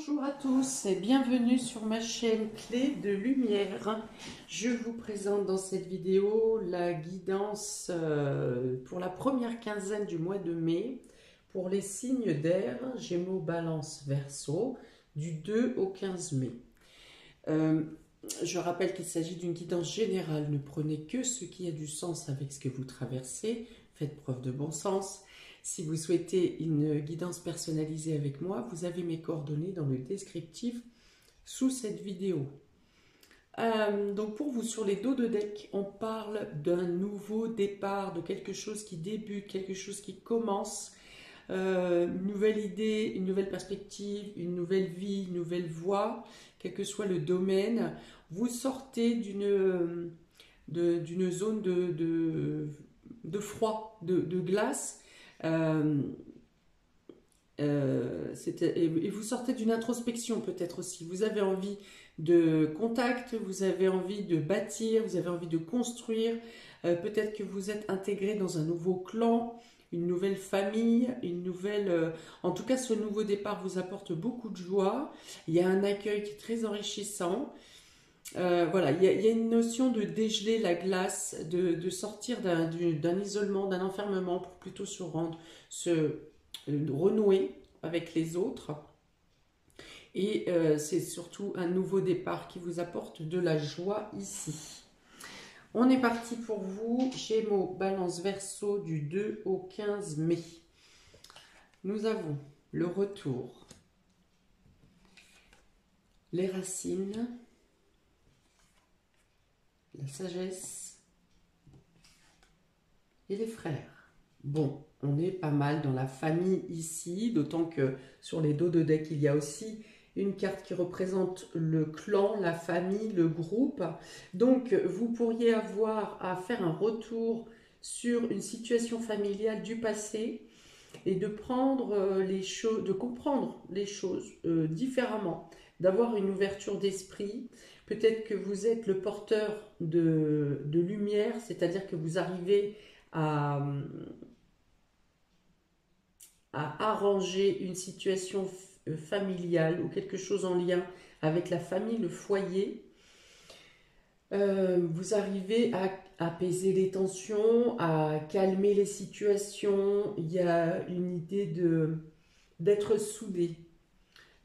Bonjour à tous et bienvenue sur ma chaîne Clé de Lumière. Je vous présente dans cette vidéo la guidance pour la première quinzaine du mois de mai pour les signes d'air Gémeaux, Balance, Verseau du 2 au 15 mai. Je rappelle qu'il s'agit d'une guidance générale. Ne prenez que ce qui a du sens avec ce que vous traversez. Faites preuve de bon sens. Si vous souhaitez une guidance personnalisée avec moi, vous avez mes coordonnées dans le descriptif sous cette vidéo. Donc pour vous, sur les dos de deck, on parle d'un nouveau départ, de quelque chose qui débute, quelque chose qui commence, une nouvelle idée, une nouvelle perspective, une nouvelle vie, une nouvelle voie, quel que soit le domaine. Vous sortez d'une zone de froid, de glace. Et vous sortez d'une introspection peut-être aussi. Vous avez envie de contact, vous avez envie de bâtir, vous avez envie de construire. Peut-être que vous êtes intégré dans un nouveau clan, une nouvelle famille, une nouvelle... en tout cas, ce nouveau départ vous apporte beaucoup de joie. Il y a un accueil qui est très enrichissant. Voilà, il y a une notion de dégeler la glace, de sortir d'un isolement, d'un enfermement pour plutôt renouer avec les autres. Et c'est surtout un nouveau départ qui vous apporte de la joie ici. On est parti pour vous, Gémeaux, Balance, Verseau du 2 au 15 mai. Nous avons le retour, les racines, la sagesse et les frères. Bon, on est pas mal dans la famille ici, d'autant que sur les dos de deck, il y a aussi une carte qui représente le clan, la famille, le groupe. Donc, vous pourriez avoir à faire un retour sur une situation familiale du passé et de prendre les choses, de comprendre les choses différemment, d'avoir une ouverture d'esprit. Peut-être que vous êtes le porteur de lumière, c'est-à-dire que vous arrivez à arranger une situation familiale ou quelque chose en lien avec la famille, le foyer. Vous arrivez à apaiser les tensions, à calmer les situations. Il y a une idée d'être soudé,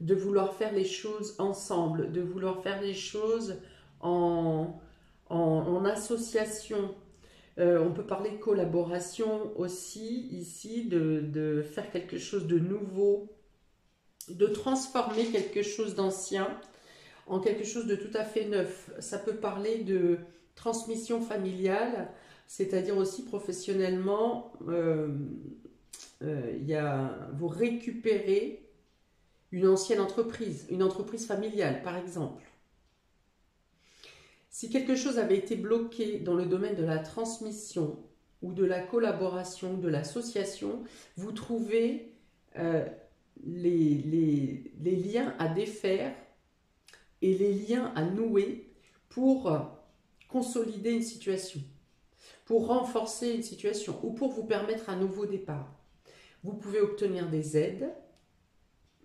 de vouloir faire les choses ensemble, de vouloir faire les choses en association. On peut parler de collaboration aussi ici, de faire quelque chose de nouveau, de transformer quelque chose d'ancien en quelque chose de tout à fait neuf. Ça peut parler de transmission familiale, c'est-à-dire aussi professionnellement, vous récupérez une ancienne entreprise, une entreprise familiale par exemple. Si quelque chose avait été bloqué dans le domaine de la transmission ou de la collaboration, de l'association, vous trouvez les liens à défaire et les liens à nouer pour consolider une situation, pour renforcer une situation ou pour vous permettre un nouveau départ. Vous pouvez obtenir des aides,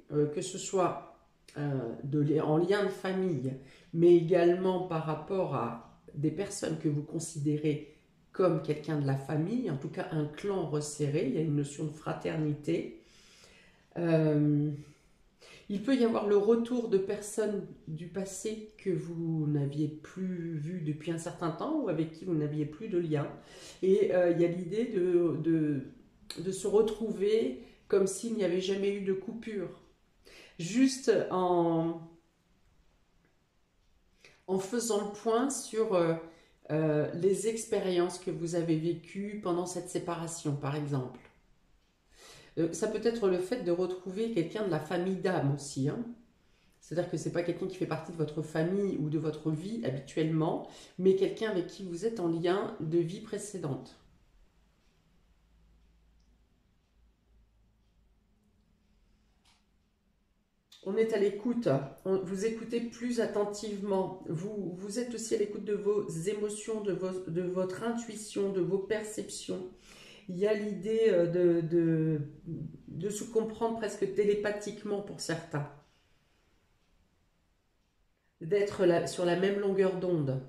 que ce soit en lien de famille, mais également par rapport à des personnes que vous considérez comme quelqu'un de la famille, en tout cas un clan resserré, il y a une notion de fraternité. Il peut y avoir le retour de personnes du passé que vous n'aviez plus vues depuis un certain temps ou avec qui vous n'aviez plus de lien. Et il y a l'idée de se retrouver comme s'il n'y avait jamais eu de coupure. Juste en faisant le point sur les expériences que vous avez vécues pendant cette séparation, par exemple. Ça peut être le fait de retrouver quelqu'un de la famille d'âme aussi. Hein. C'est-à-dire que ce n'est pas quelqu'un qui fait partie de votre famille ou de votre vie habituellement, mais quelqu'un avec qui vous êtes en lien de vie précédente. On est à l'écoute, vous écoutez plus attentivement, vous êtes aussi à l'écoute de vos émotions, de votre intuition, de vos perceptions. Il y a l'idée de se comprendre presque télépathiquement pour certains. d'être sur la même longueur d'onde.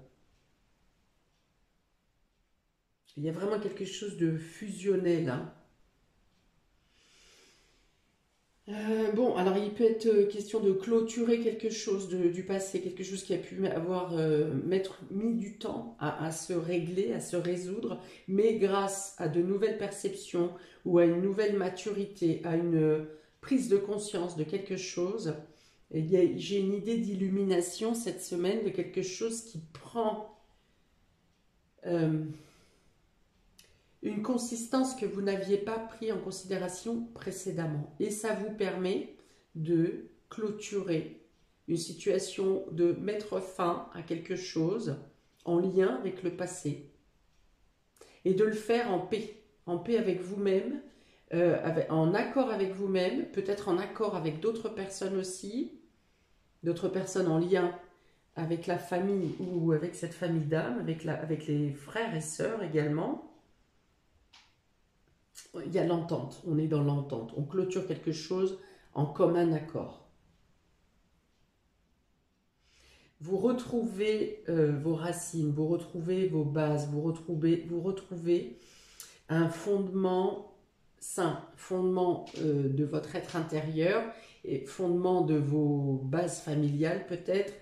Il y a vraiment quelque chose de fusionnel, hein. Bon, alors il peut être question de clôturer quelque chose du passé, quelque chose qui a pu avoir mis du temps à se régler, à se résoudre, mais grâce à de nouvelles perceptions ou à une nouvelle maturité, à une prise de conscience de quelque chose, j'ai une idée d'illumination cette semaine de quelque chose qui prend euh, une consistance que vous n'aviez pas pris en considération précédemment. Et ça vous permet de clôturer une situation, de mettre fin à quelque chose en lien avec le passé. Et de le faire en paix avec vous-même, en accord avec vous-même, peut-être en accord avec d'autres personnes aussi, d'autres personnes en lien avec la famille ou avec cette famille d'âme, avec les frères et sœurs également. Il y a l'entente, on est dans l'entente, on clôture quelque chose en commun accord. Vous retrouvez vos racines, vous retrouvez vos bases, vous retrouvez un fondement sain, fondement de votre être intérieur et fondement de vos bases familiales peut-être.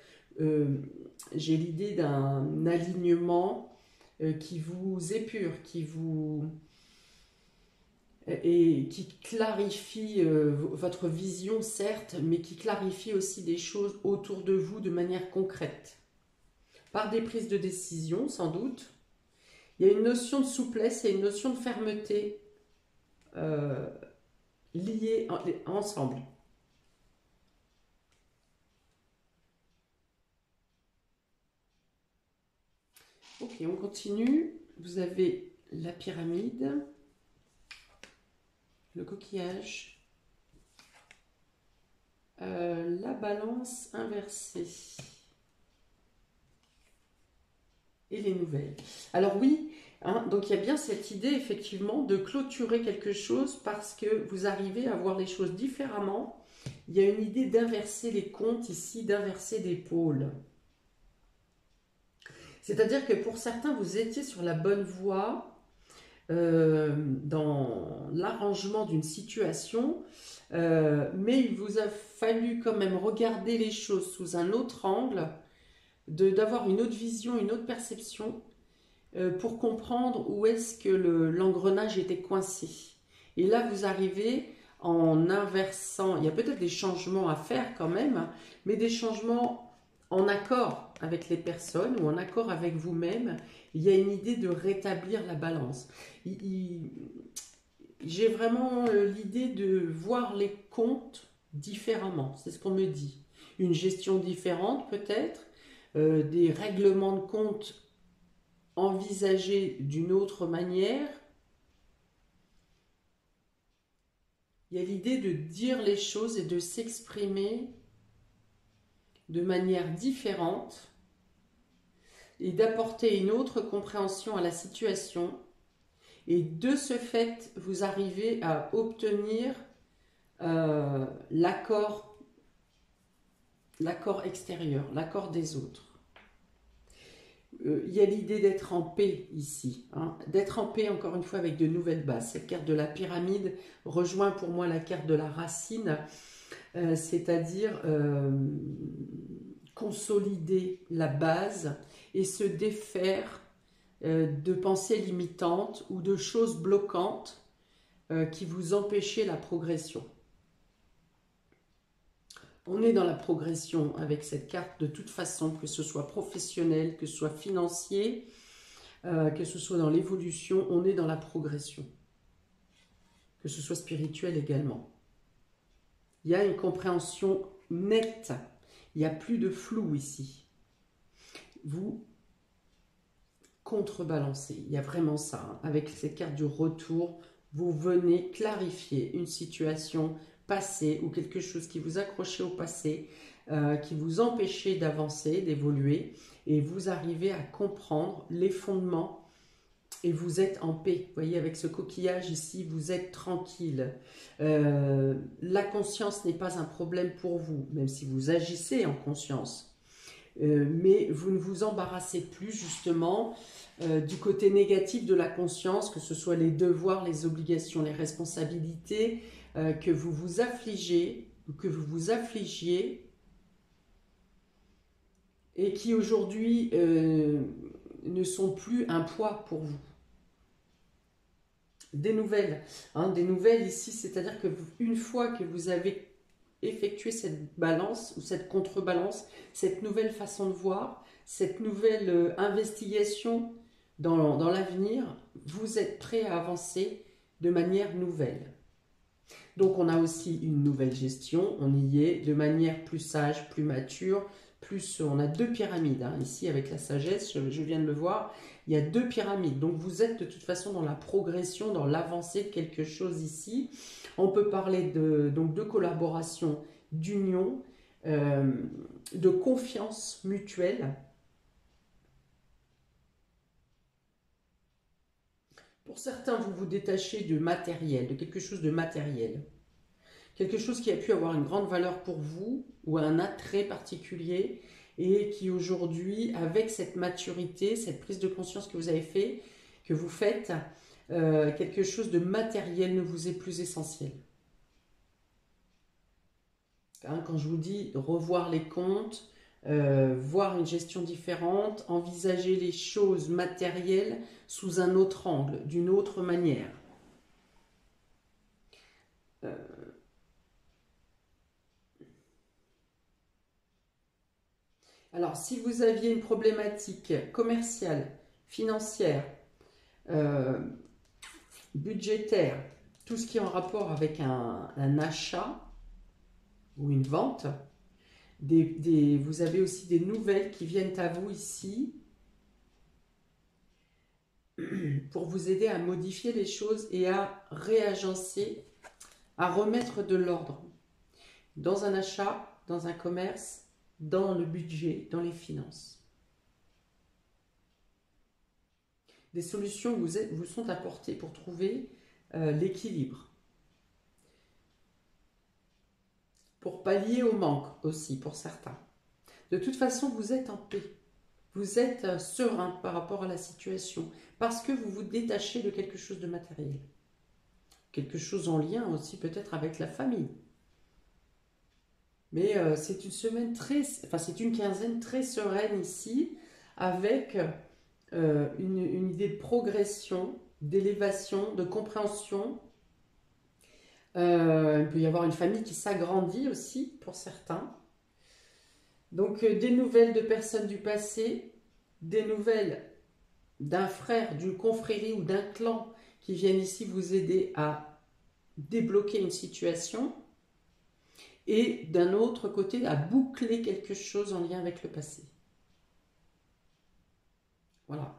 J'ai l'idée d'un alignement qui vous épure, et qui clarifie votre vision, certes, mais qui clarifie aussi des choses autour de vous de manière concrète. Par des prises de décision, sans doute. Il y a une notion de souplesse et une notion de fermeté liées ensemble. Ok, on continue. Vous avez la pyramide, le coquillage, la balance inversée et les nouvelles. Alors oui, hein, donc il y a bien cette idée effectivement de clôturer quelque chose parce que vous arrivez à voir les choses différemment. Il y a une idée d'inverser les comptes ici, d'inverser des pôles. C'est-à-dire que pour certains, vous étiez sur la bonne voie dans l'arrangement d'une situation, mais il vous a fallu quand même regarder les choses sous un autre angle, d'avoir une autre vision, une autre perception, pour comprendre où est-ce que l'engrenage était coincé. Et là, vous arrivez en inversant, il y a peut-être des changements à faire quand même, mais des changements en accord avec les personnes ou en accord avec vous-même. Il y a une idée de rétablir la balance. J'ai vraiment l'idée de voir les comptes différemment, c'est ce qu'on me dit. Une gestion différente peut-être, des règlements de compte envisagés d'une autre manière. Il y a l'idée de dire les choses et de s'exprimer de manière différente et d'apporter une autre compréhension à la situation. Et de ce fait, vous arrivez à obtenir l'accord extérieur, l'accord des autres. Il y a l'idée d'être en paix ici, hein, d'être en paix encore une fois avec de nouvelles bases. Cette carte de la pyramide rejoint pour moi la carte de la racine, c'est-à-dire consolider la base et se défaire de pensées limitantes ou de choses bloquantes qui vous empêchaient la progression. On est dans la progression avec cette carte de toute façon, que ce soit professionnel, que ce soit financier, que ce soit dans l'évolution, on est dans la progression. Que ce soit spirituel également. Il y a une compréhension nette, il n'y a plus de flou ici. Vous contrebalancez, il y a vraiment ça. Hein. Avec ces cartes du retour, vous venez clarifier une situation passée ou quelque chose qui vous accrochait au passé, qui vous empêchait d'avancer, d'évoluer, et vous arrivez à comprendre les fondements et vous êtes en paix. Vous voyez, avec ce coquillage ici, vous êtes tranquille. La conscience n'est pas un problème pour vous, même si vous agissez en conscience. mais vous ne vous embarrassez plus justement du côté négatif de la conscience, que ce soit les devoirs, les obligations, les responsabilités, que vous vous affligez ou que vous vous affligiez, et qui aujourd'hui ne sont plus un poids pour vous. Des nouvelles, hein, des nouvelles ici, c'est-à-dire que une fois que vous avez effectué cette balance ou cette contrebalance, cette nouvelle façon de voir, cette nouvelle investigation dans l'avenir, vous êtes prêt à avancer de manière nouvelle. Donc on a aussi une nouvelle gestion, on y est de manière plus sage, plus mature, plus on a deux pyramides, hein, ici avec la sagesse, je viens de le voir, il y a deux pyramides, donc vous êtes de toute façon dans la progression, dans l'avancée de quelque chose ici. On peut parler donc de collaboration, d'union, de confiance mutuelle. Pour certains, vous vous détachez de matériel, de quelque chose de matériel. Quelque chose qui a pu avoir une grande valeur pour vous ou un attrait particulier et qui aujourd'hui, avec cette maturité, cette prise de conscience que vous avez fait, que vous faites, quelque chose de matériel ne vous est plus essentiel. Hein, quand je vous dis revoir les comptes, voir une gestion différente, envisager les choses matérielles sous un autre angle, d'une autre manière. Alors, si vous aviez une problématique commerciale, financière, budgétaire, tout ce qui est en rapport avec un achat ou une vente, vous avez aussi des nouvelles qui viennent à vous ici pour vous aider à modifier les choses et à réagencer, à remettre de l'ordre dans un achat, dans un commerce, dans le budget, dans les finances. Des solutions vous sont apportées pour trouver l'équilibre. Pour pallier au manque aussi, pour certains. De toute façon, vous êtes en paix. Vous êtes serein par rapport à la situation, parce que vous vous détachez de quelque chose de matériel. Quelque chose en lien aussi peut-être avec la famille. Mais c'est une semaine c'est une quinzaine très sereine ici, avec une idée de progression, d'élévation, de compréhension. Il peut y avoir une famille qui s'agrandit aussi pour certains. Donc des nouvelles de personnes du passé, des nouvelles d'un frère, d'une confrérie ou d'un clan qui viennent ici vous aider à débloquer une situation, et d'un autre côté à boucler quelque chose en lien avec le passé. Voilà.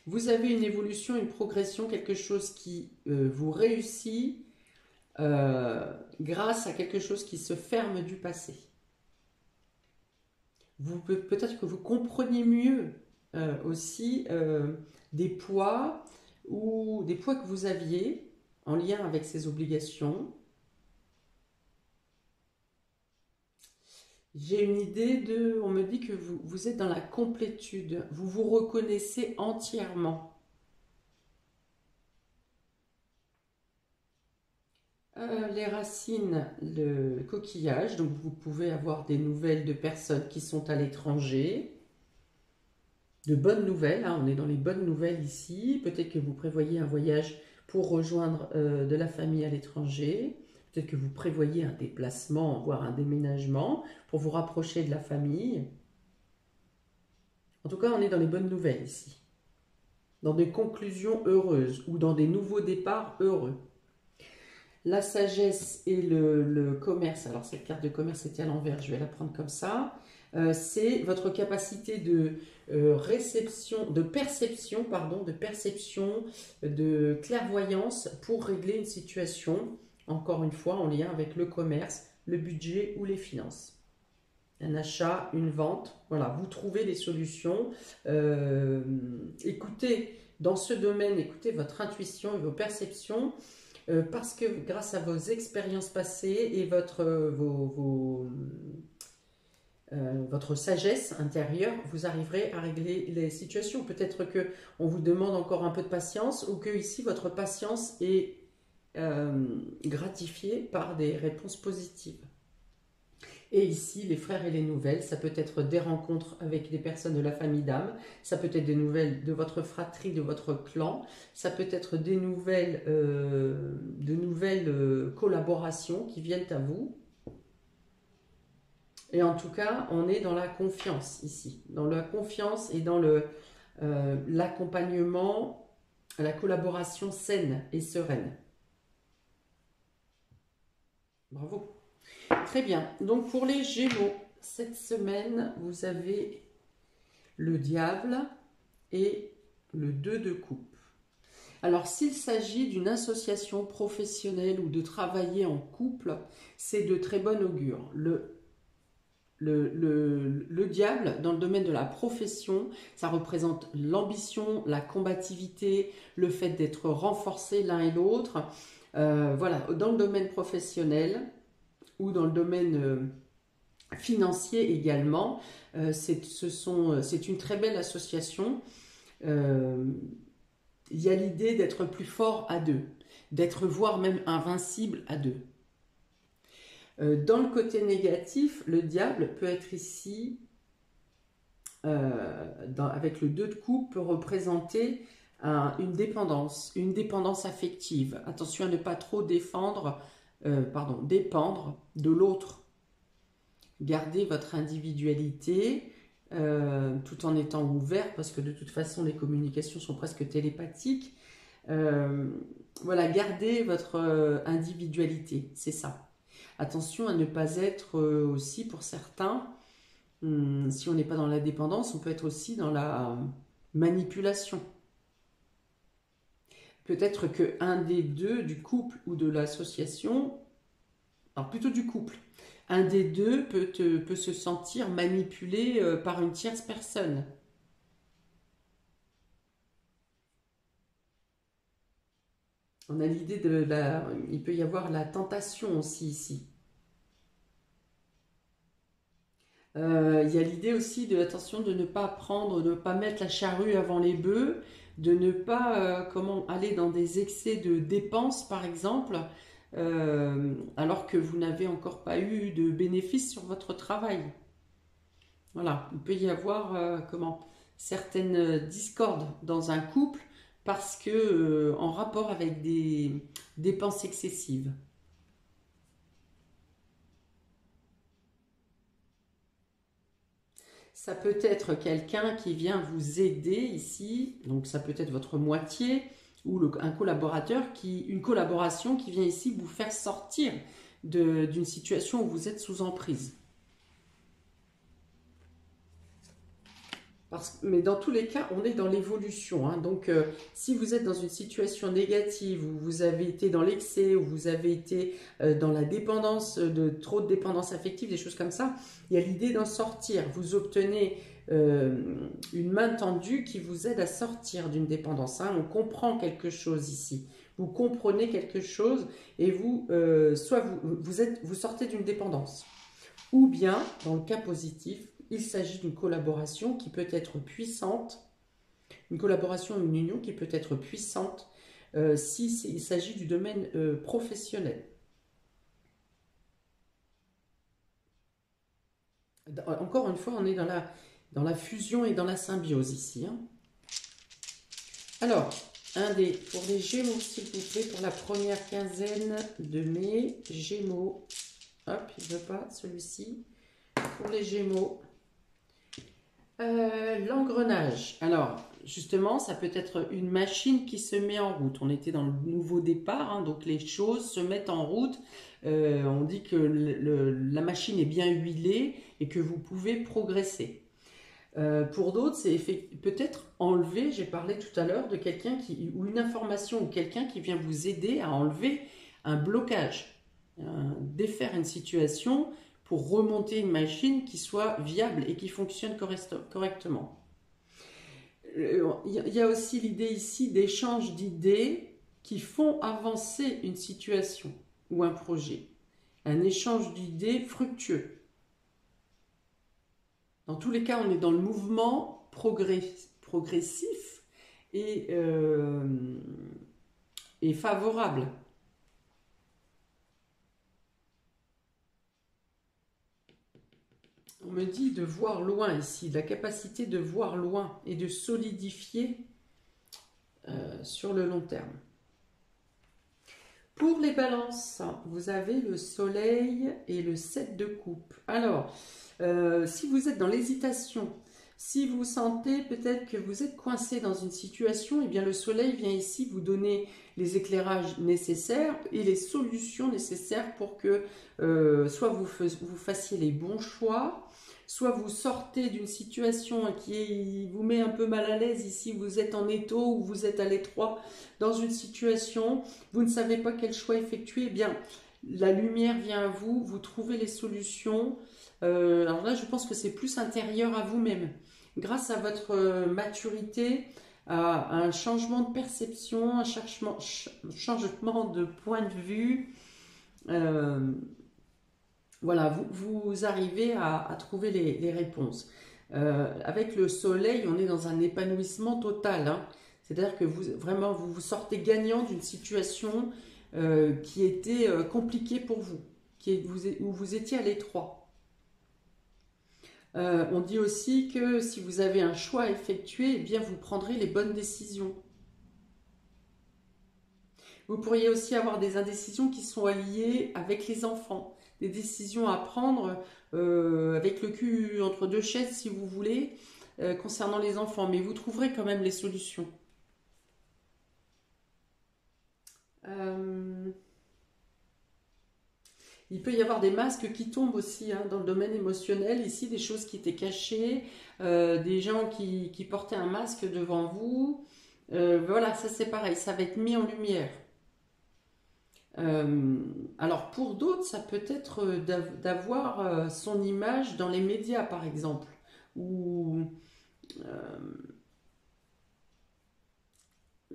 Vous avez une évolution, une progression, quelque chose qui vous réussit grâce à quelque chose qui se ferme du passé. Peut-être que vous compreniez mieux aussi des poids que vous aviez en lien avec ces obligations. J'ai une idée on me dit que vous êtes dans la complétude, vous vous reconnaissez entièrement. Les racines, le coquillage, donc vous pouvez avoir des nouvelles de personnes qui sont à l'étranger, de bonnes nouvelles, hein, on est dans les bonnes nouvelles ici, peut-être que vous prévoyez un voyage pour rejoindre de la famille à l'étranger, peut-être que vous prévoyez un déplacement, voire un déménagement, pour vous rapprocher de la famille. En tout cas, on est dans les bonnes nouvelles ici, dans des conclusions heureuses ou dans des nouveaux départs heureux. La sagesse et le commerce, alors cette carte de commerce était à l'envers, je vais la prendre comme ça, c'est votre capacité de réception, de perception, de clairvoyance pour régler une situation, encore une fois en lien avec le commerce, le budget ou les finances. Un achat, une vente, voilà, vous trouvez des solutions. Écoutez, dans ce domaine, écoutez votre intuition et vos perceptions. Parce que grâce à vos expériences passées et votre votre sagesse intérieure, vous arriverez à régler les situations. Peut-être qu'on vous demande encore un peu de patience ou que ici votre patience est gratifiée par des réponses positives. Et ici, les frères et les nouvelles, ça peut être des rencontres avec des personnes de la famille d'âme, ça peut être des nouvelles de votre fratrie, de votre clan, ça peut être des nouvelles, de nouvelles collaborations qui viennent à vous. Et en tout cas, on est dans la confiance ici, dans la confiance et dans l'accompagnement, la collaboration saine et sereine. Bravo. Très bien. Donc pour les Gémeaux, cette semaine, vous avez le diable et le 2 de coupe. Alors s'il s'agit d'une association professionnelle ou de travailler en couple, c'est de très bon augure. Le diable, dans le domaine de la profession, ça représente l'ambition, la combativité, le fait d'être renforcés l'un et l'autre. Voilà, dans le domaine professionnel ou dans le domaine financier également, c'est une très belle association. Il y a l'idée d'être plus fort à deux, d'être voire même invincible à deux. Dans le côté négatif, le diable peut être ici, avec le 2 de coupe, peut représenter une dépendance affective. Attention à ne pas trop dépendre de l'autre. Gardez votre individualité tout en étant ouvert, parce que de toute façon les communications sont presque télépathiques. Voilà, gardez votre individualité, c'est ça. Attention à ne pas être aussi, pour certains, si on n'est pas dans la dépendance, on peut être aussi dans la manipulation. Peut-être qu'un des deux, du couple ou de l'association, alors plutôt du couple, un des deux peut se sentir manipulé par une tierce personne. On a l'idée il peut y avoir la tentation aussi ici. Il y a l'idée aussi attention, de ne pas de ne pas mettre la charrue avant les bœufs, de ne pas aller dans des excès de dépenses par exemple, alors que vous n'avez encore pas eu de bénéfices sur votre travail. Voilà, il peut y avoir certaines discordes dans un couple parce que en rapport avec des dépenses excessives. Ça peut être quelqu'un qui vient vous aider ici, donc ça peut être votre moitié ou un collaborateur, une collaboration qui vient ici vous faire sortir d'une situation où vous êtes sous emprise. Mais dans tous les cas, on est dans l'évolution. Hein. Donc, si vous êtes dans une situation négative, où vous avez été dans l'excès, où vous avez été dans la dépendance, trop de dépendance affective, des choses comme ça, il y a l'idée d'en sortir. Vous obtenez une main tendue qui vous aide à sortir d'une dépendance. Hein. On comprend quelque chose ici. Vous comprenez quelque chose et soit vous sortez d'une dépendance. Ou bien, dans le cas positif, il s'agit d'une collaboration qui peut être puissante, une collaboration, une union qui peut être puissante s'il s'agit du domaine professionnel. Encore une fois, on est dans la fusion et dans la symbiose ici. Hein. Alors, pour les Gémeaux, s'il vous plaît, pour la première quinzaine de mai, Gémeaux. Hop, il ne veut pas celui-ci. Pour les Gémeaux. L'engrenage. Alors, justement, ça peut être une machine qui se met en route. On était dans le nouveau départ, hein, donc les choses se mettent en route. On dit que la machine est bien huilée et que vous pouvez progresser. Pour d'autres, c'est peut-être enlever, j'ai parlé tout à l'heure de quelqu'un ou une information ou quelqu'un qui vient vous aider à enlever un blocage, défaire une situation pour remonter une machine qui soit viable et qui fonctionne correctement. Il y a aussi l'idée ici d'échange d'idées qui font avancer une situation ou un projet. Un échange d'idées fructueux. Dans tous les cas, on est dans le mouvement progressif et favorable. On me dit de voir loin ici, la capacité de voir loin et de solidifier sur le long terme. Pour les balances, vous avez le soleil et le 7 de coupe. Alors, si vous êtes dans l'hésitation, si vous sentez peut-être que vous êtes coincé dans une situation, eh bien le soleil vient ici vous donner les éclairages nécessaires et les solutions nécessaires pour que soit vous fassiez les bons choix, soit vous sortez d'une situation qui vous met un peu mal à l'aise. Ici, vous êtes en étau ou vous êtes à l'étroit dans une situation, vous ne savez pas quel choix effectuer, eh bien la lumière vient à vous, vous trouvez les solutions. Alors là, je pense que c'est plus intérieur à vous-même. Grâce à votre maturité, à un changement de perception, un changement de point de vue, voilà, vous arrivez à trouver les réponses. Avec le soleil, on est dans un épanouissement total, hein. C'est-à-dire que vraiment, vous sortez gagnant d'une situation qui était compliquée pour vous, où vous étiez à l'étroit. On dit aussi que si vous avez un choix à effectuer, eh bien vous prendrez les bonnes décisions. Vous pourriez aussi avoir des indécisions qui sont liées avec les enfants, des décisions à prendre avec le cul entre deux chaises si vous voulez, concernant les enfants, mais vous trouverez quand même les solutions. Il peut y avoir des masques qui tombent aussi hein, dans le domaine émotionnel, ici des choses qui étaient cachées, des gens qui portaient un masque devant vous. Voilà, ça c'est pareil, ça va être mis en lumière. Alors pour d'autres, ça peut être d'avoir son image dans les médias par exemple, ou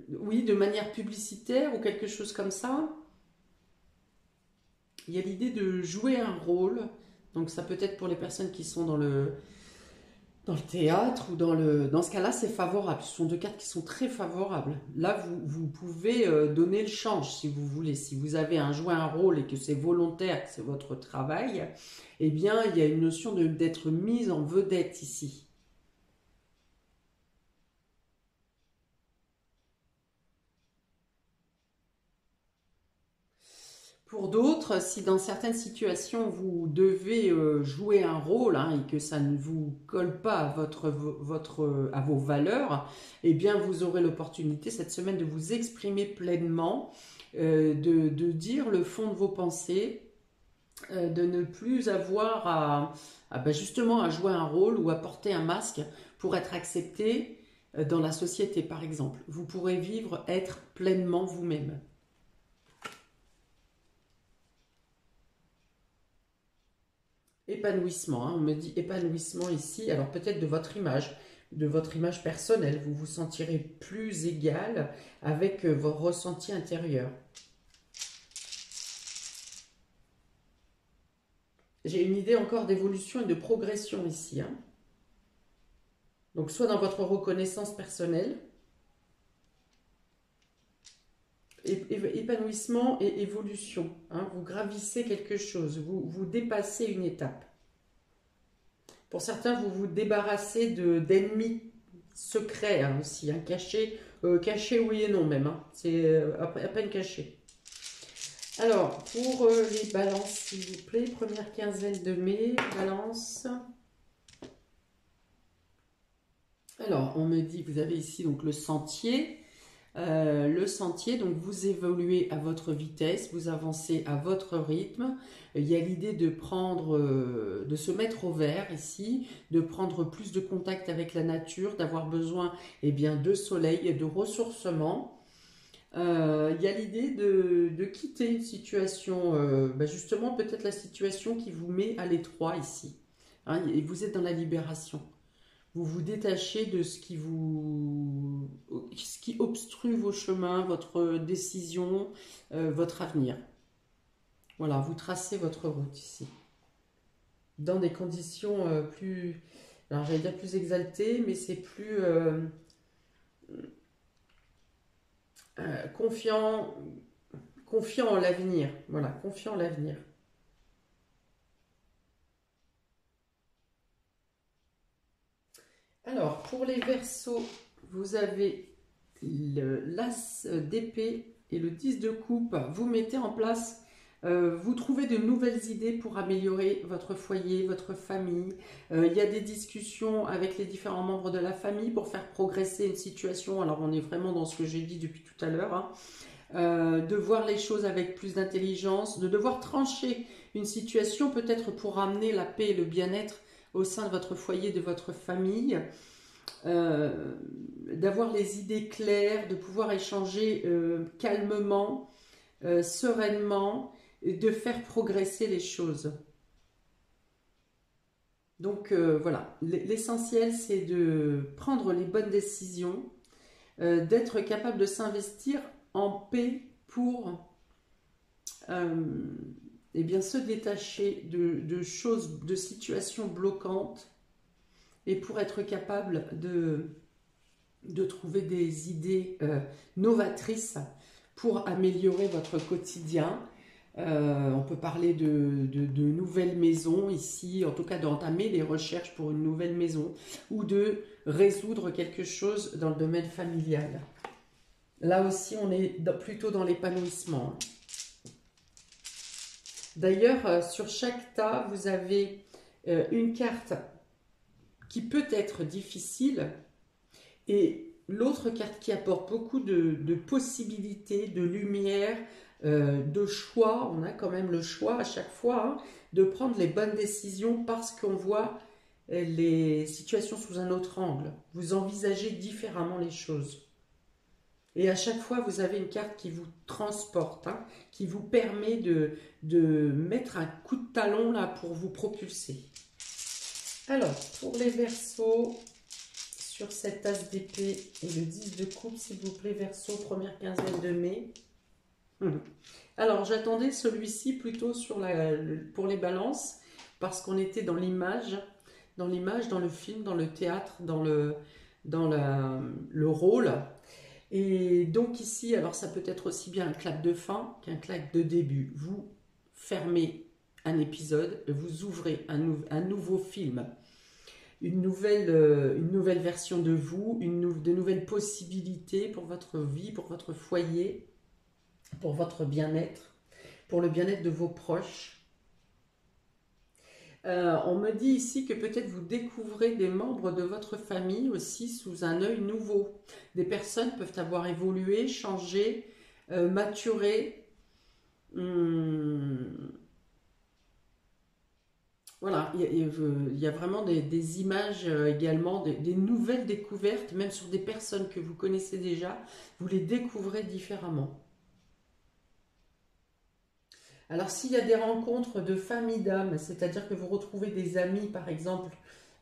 oui, de manière publicitaire ou quelque chose comme ça. Il y a l'idée de jouer un rôle, donc ça peut être pour les personnes qui sont dans le théâtre ou dans ce cas-là, c'est favorable. Ce sont deux cartes qui sont très favorables. Là, vous pouvez donner le change si vous voulez. Si vous avez joué un rôle et que c'est volontaire, que c'est votre travail, eh bien, il y a une notion d'être mise en vedette ici. Pour d'autres, si dans certaines situations vous devez jouer un rôle hein, et que ça ne vous colle pas à vos valeurs, eh bien vous aurez l'opportunité cette semaine de vous exprimer pleinement, de dire le fond de vos pensées, de ne plus avoir justement à jouer un rôle ou à porter un masque pour être accepté dans la société par exemple. Vous pourrez vivre, être pleinement vous-même. Épanouissement, hein, on me dit épanouissement ici, alors peut-être de votre image personnelle, vous vous sentirez plus égal avec vos ressentis intérieurs. J'ai une idée encore d'évolution et de progression ici. Hein. Donc soit dans votre reconnaissance personnelle, épanouissement et évolution. Hein, vous gravissez quelque chose, vous dépassez une étape. Pour certains, vous vous débarrassez d'ennemis secrets hein, aussi, hein, cachés, oui et non même, hein, c'est à peine caché. Alors, pour les balances, s'il vous plaît, première quinzaine de mai, balance. Alors, on me dit, vous avez ici donc le sentier. Donc vous évoluez à votre vitesse, vous avancez à votre rythme. Il y a l'idée de se mettre au vert ici, de prendre plus de contact avec la nature, d'avoir besoin de soleil et de ressourcement. Il y a l'idée de quitter une situation, justement peut-être la situation qui vous met à l'étroit ici. Hein, et vous êtes dans la libération. Vous vous détachez de ce qui obstrue vos chemins, votre décision, votre avenir. Voilà, vous tracez votre route ici. Dans des conditions Alors j'allais dire plus exalté, mais c'est plus confiant, confiant en l'avenir. Voilà, confiant en l'avenir. Alors, pour les Verseaux, vous avez l'As d'épée et le 10 de coupe. Vous mettez en place, vous trouvez de nouvelles idées pour améliorer votre foyer, votre famille. Il y a des discussions avec les différents membres de la famille pour faire progresser une situation. Alors, on est vraiment dans ce que j'ai dit depuis tout à l'heure, hein. De voir les choses avec plus d'intelligence, de devoir trancher une situation peut-être pour ramener la paix et le bien-être au sein de votre foyer, de votre famille, d'avoir les idées claires, de pouvoir échanger calmement, sereinement, de faire progresser les choses. Donc voilà, l'essentiel c'est de prendre les bonnes décisions, d'être capable de s'investir en paix pour eh bien, se détacher de choses, de situations bloquantes et pour être capable de trouver des idées novatrices pour améliorer votre quotidien. On peut parler de nouvelles maisons ici, en tout cas d'entamer des recherches pour une nouvelle maison ou de résoudre quelque chose dans le domaine familial. Là aussi, on est plutôt dans l'épanouissement. D'ailleurs, sur chaque tas, vous avez une carte qui peut être difficile et l'autre carte qui apporte beaucoup de possibilités, de lumière, de choix. On a quand même le choix à chaque fois, hein, de prendre les bonnes décisions parce qu'on voit les situations sous un autre angle. Vous envisagez différemment les choses. Et à chaque fois, vous avez une carte qui vous transporte, hein, qui vous permet de mettre un coup de talon là pour vous propulser. Alors, pour les Verseaux, sur cette as d'épée et le 10 de coupe, s'il vous plaît, Verseau, première quinzaine de mai. Alors, j'attendais celui-ci plutôt pour les balances, parce qu'on était dans l'image, dans le film, dans le théâtre, dans le rôle. Et donc ici, alors ça peut être aussi bien un clap de fin qu'un clap de début. Vous fermez un épisode, vous ouvrez un nouveau film, une nouvelle version de vous, de nouvelles possibilités pour votre vie, pour votre foyer, pour votre bien-être, pour le bien-être de vos proches. On me dit ici que peut-être vous découvrez des membres de votre famille aussi sous un œil nouveau. Des personnes peuvent avoir évolué, changé, maturé. Voilà, il y a vraiment des images également, des nouvelles découvertes, même sur des personnes que vous connaissez déjà, vous les découvrez différemment. Alors, s'il y a des rencontres de famille d'âme, c'est-à-dire que vous retrouvez des amis, par exemple,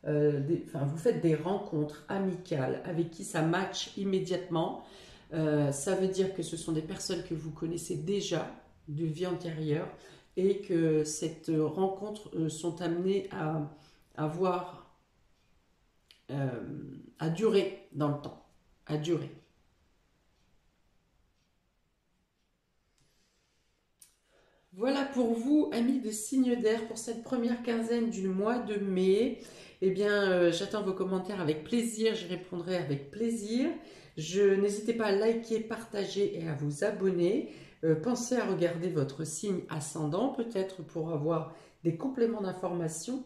vous faites des rencontres amicales avec qui ça match immédiatement, ça veut dire que ce sont des personnes que vous connaissez déjà de vie antérieure et que cette rencontre sont amenées à durer dans le temps, à durer. Voilà pour vous, amis de signes d'air, pour cette première quinzaine du mois de mai. Eh bien, j'attends vos commentaires avec plaisir, j'y répondrai avec plaisir. N'hésitez pas à liker, partager et à vous abonner. Pensez à regarder votre signe ascendant, peut-être pour avoir des compléments d'informations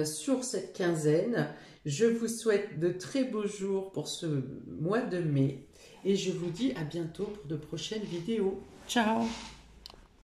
sur cette quinzaine. Je vous souhaite de très beaux jours pour ce mois de mai et je vous dis à bientôt pour de prochaines vidéos. Ciao!